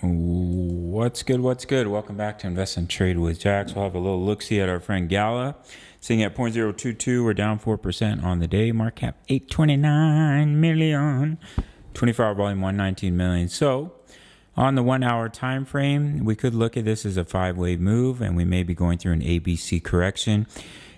What's good? What's good? Welcome back to Invest and Trade with Jax. We'll have a little look-see at our friend Gala. Sitting at 0.022. We're down 4% on the day. Market cap 829 million. 24-hour volume 119 million. So on the 1 hour time frame, we could look at this as a 5-wave move, and we may be going through an ABC correction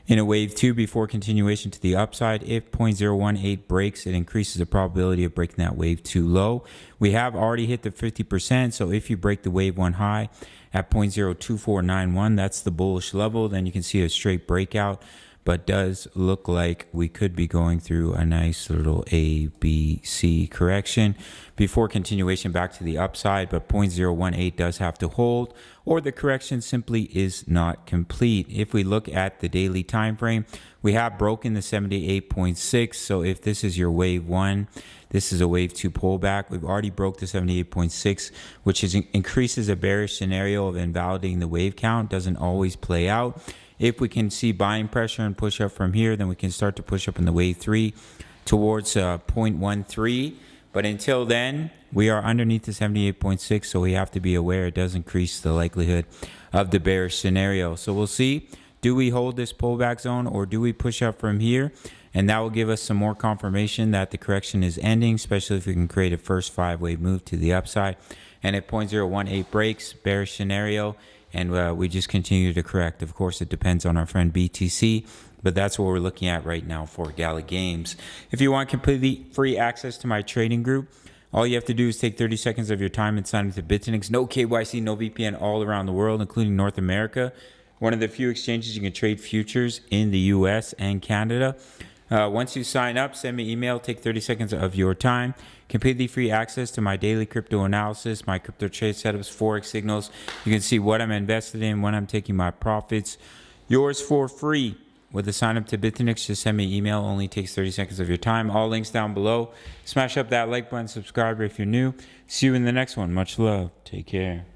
in a wave 2 before continuation to the upside. If 0.018 breaks, it increases the probability of breaking that wave 2 low. We have already hit the 50%, so if you break the wave 1 high at 0.02491, that's the bullish level, then you can see a straight breakout, but does look like we could be going through a nice little ABC correction before continuation back to the upside. But 0.018 does have to hold, or the correction simply is not complete. If we look at the daily time frame, we have broken the 78.6. So if this is your wave 1, this is a wave 2 pullback. We've already broke the 78.6, which increases a bearish scenario of invalidating the wave count. Doesn't always play out. If we can see buying pressure and push up from here, then we can start to push up in the wave 3 towards 0.13. But until then, we are underneath the 78.6, so we have to be aware it does increase the likelihood of the bearish scenario. So we'll see. Do we hold this pullback zone, or do we push up from here? And that will give us some more confirmation that the correction is ending, especially if we can create a first 5-wave move to the upside. And if 0.018 breaks, bearish scenario, and we just continue to correct. Of course, it depends on our friend BTC, but that's what we're looking at right now for Gala Games. If you want completely free access to my trading group, all you have to do is take 30 seconds of your time and sign up to BITUNIX. No KYC, no VPN, all around the world, including North America. One of the few exchanges you can trade futures in the US and Canada. Once you sign up, send me an email, take 30 seconds of your time. Completely free access to my daily crypto analysis, my crypto trade setups, Forex signals. You can see what I'm invested in, when I'm taking my profits. Yours for free with a sign up to BITUNIX. Just send me an email, only takes 30 seconds of your time. All links down below. Smash up that like button, subscribe if you're new. See you in the next one. Much love. Take care.